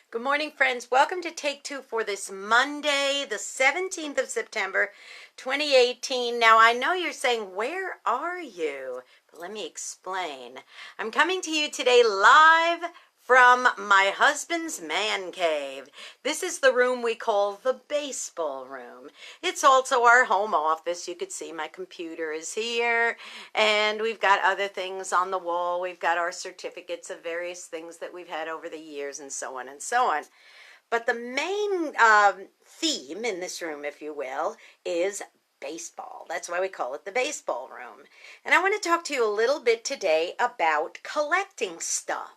Good morning, friends. Welcome to Take Two for this Monday, the 17th of September, 2018. Now, I know you're saying, where are you? But let me explain. I'm coming to you today live from my husband's man cave. This is the room we call the baseball room. It's also our home office. You could see my computer is here, and we've got other things on the wall. We've got our certificates of various things that we've had over the years and so on and so on. But the main theme in this room, if you will, is baseball. That's why we call it the baseball room. And I want to talk to you a little bit today about collecting stuff.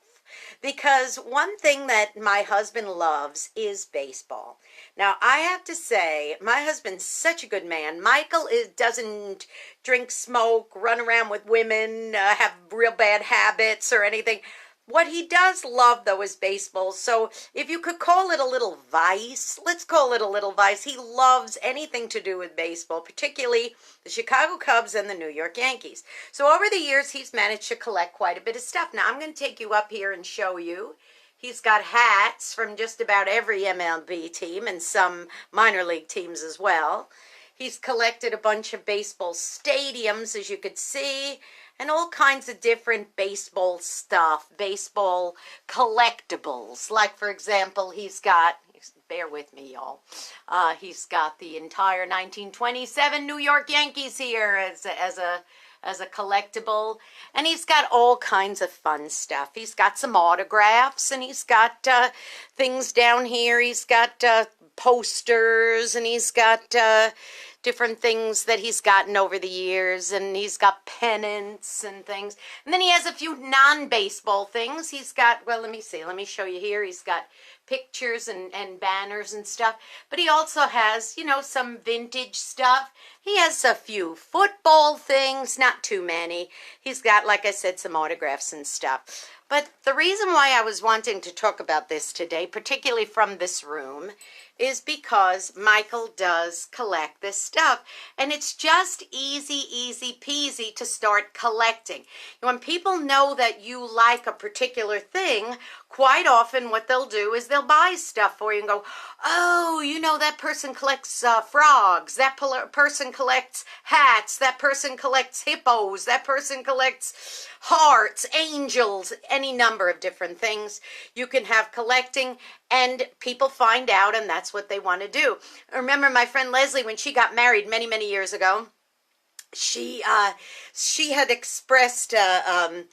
Because one thing that my husband loves is baseball. Now, I have to say, my husband's such a good man. Michael doesn't drink, smoke, run around with women, have real bad habits or anything. What he does love, though, is baseball. So if you could call it a little vice, let's call it a little vice. He loves anything to do with baseball, particularly the Chicago Cubs and the New York Yankees. So over the years, he's managed to collect quite a bit of stuff. Now, I'm going to take you up here and show you. He's got hats from just about every MLB team and some minor league teams as well. He's collected a bunch of baseball stadiums, as you could see, and all kinds of different baseball stuff, baseball collectibles. Like, for example, he's got, bear with me, y'all, he's got the entire 1927 New York Yankees here as a collectible, and he's got all kinds of fun stuff. He's got some autographs, and he's got things down here. He's got posters, and he's got different things that he's gotten over the years, and he's got pennants and things. And then he has a few non-baseball things. He's got, well, let me see. Let me show you here. He's got pictures and banners and stuff. But he also has, you know, some vintage stuff. He has a few football things, not too many. He's got, like I said, some autographs and stuff. But the reason why I was wanting to talk about this today, particularly from this room, is because Michael does collect this stuff. And it's just easy peasy to start collecting. When people know that you like a particular thing, quite often what they'll do is they'll buy stuff for you and go, oh, you know, that person collects frogs, that person collects hats, that person collects hippos, that person collects hearts, angels, any number of different things you can have collecting, and people find out, and that's what they want to do. I remember my friend Leslie, when she got married many years ago, she had expressed a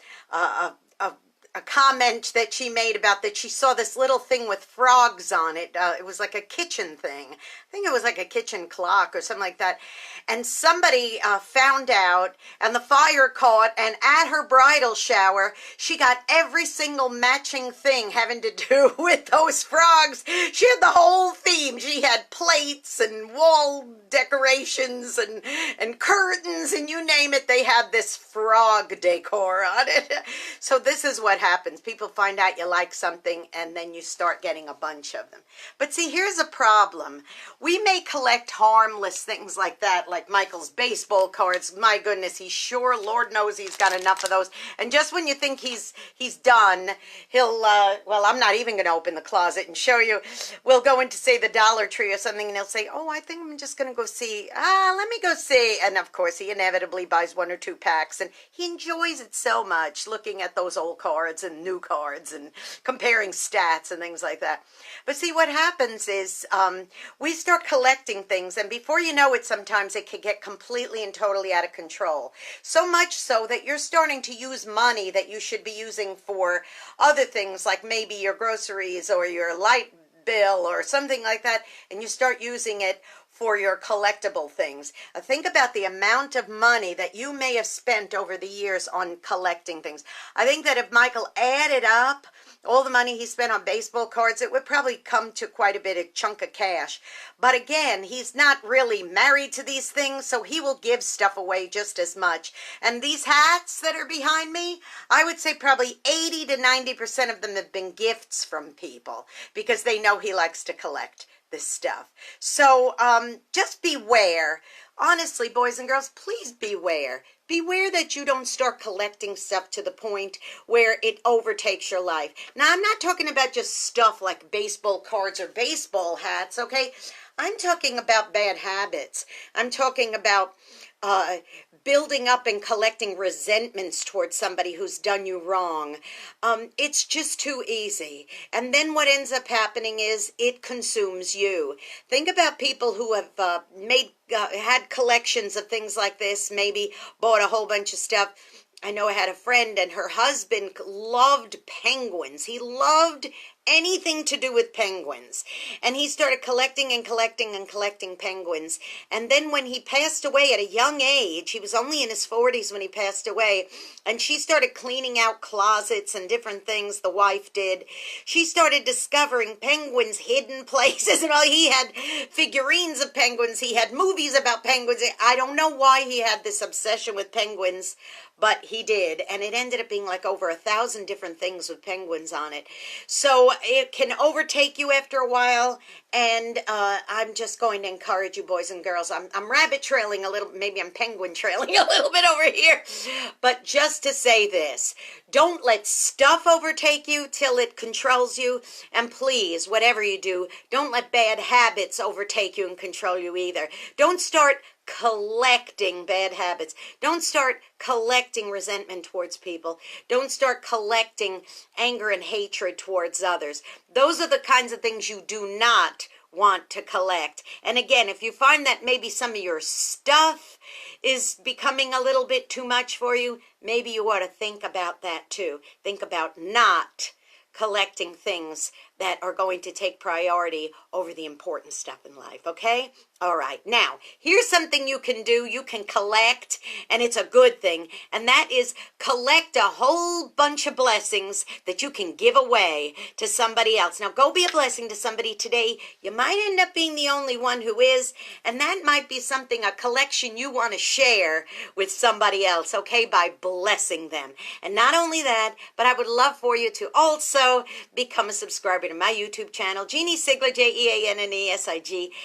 comment that she made about that she saw this little thing with frogs on it. It was like a kitchen thing. I think it was like a kitchen clock or something like that. And somebody found out, and the fire caught, and at her bridal shower, she got every single matching thing having to do with those frogs. She had the whole theme. She had plates and wall decorations and curtains, and you name it, they had this frog decor on it. So this is what happens. People find out you like something, and then you start getting a bunch of them. But see, here's a problem. We may collect harmless things like that, like Michael's baseball cards. My goodness, he's sure, Lord knows he's got enough of those. And just when you think he's done, he'll, well, I'm not even going to open the closet and show you. We'll go into, say, the Dollar Tree or something, and he'll say, oh, I think I'm just going to go see. Let me go see. And, of course, he inevitably buys 1 or 2 packs, and he enjoys it so much, looking at those old cards and new cards and comparing stats and things like that. But see, what happens is we start collecting things, and before you know it, sometimes it can get completely and totally out of control. So much so that you're starting to use money that you should be using for other things, like maybe your groceries or your light bill or something like that, and you start using it for your collectible things. Think about the amount of money that you may have spent over the years on collecting things. I think that if Michael added up all the money he spent on baseball cards, it would probably come to quite a bit of chunk of cash. But again, he's not really married to these things, so he will give stuff away just as much. And these hats that are behind me, I would say probably 80 to 90% of them have been gifts from people because they know he likes to collect this stuff. So just beware. honestly, boys and girls, please beware. Beware that you don't start collecting stuff to the point where it overtakes your life. Now, I'm not talking about just stuff like baseball cards or baseball hats, okay? I'm talking about bad habits. I'm talking about building up and collecting resentments towards somebody who's done you wrong. It's just too easy. And then what ends up happening is it consumes you. Think about people who have had collections of things like this, maybe bought a whole bunch of stuff. I know I had a friend and her husband loved penguins. He loved anything to do with penguins. And he started collecting and collecting and collecting penguins. And then when he passed away at a young age, he was only in his 40s when he passed away, and she started cleaning out closets and different things, the wife did. She started discovering penguins hidden places, and all. He had figurines of penguins. He had movies about penguins. I don't know why he had this obsession with penguins, but he did, and it ended up being like over 1,000 different things with penguins on it. So it can overtake you after a while, and I'm just going to encourage you, boys and girls. I'm rabbit trailing a little, maybe I'm penguin trailing a little bit over here, but just to say this, don't let stuff overtake you till it controls you, and please, whatever you do, don't let bad habits overtake you and control you either. Don't start collecting bad habits. Don't start collecting resentment towards people. Don't start collecting anger and hatred towards others. Those are the kinds of things you do not want to collect. And again, if you find that maybe some of your stuff is becoming a little bit too much for you, maybe you ought to think about that too. Think about not collecting things that are going to take priority over the important stuff in life, okay? All right, now, here's something you can do. You can collect, and it's a good thing, and that is collect a whole bunch of blessings that you can give away to somebody else. Now, go be a blessing to somebody today. You might end up being the only one who is, and that might be something, a collection you want to share with somebody else, okay, by blessing them. And not only that, but I would love for you to also become a subscriber to my YouTube channel, Jeanne Sigler, JeanneSigler.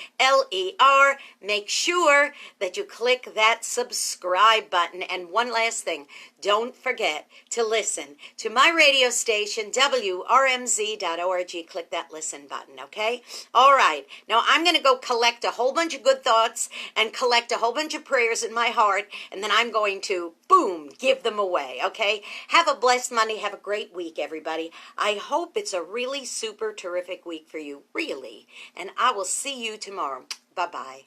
Make sure that you click that subscribe button. And one last thing, don't forget to listen to my radio station, WRMZ.org. Click that listen button, okay? All right, now I'm going to go collect a whole bunch of good thoughts and collect a whole bunch of prayers in my heart, and then I'm going to, boom, give them away, okay? Have a blessed Monday. Have a great week, everybody. I hope it's a really super terrific week for you, really. And I will see you tomorrow. Bye-bye.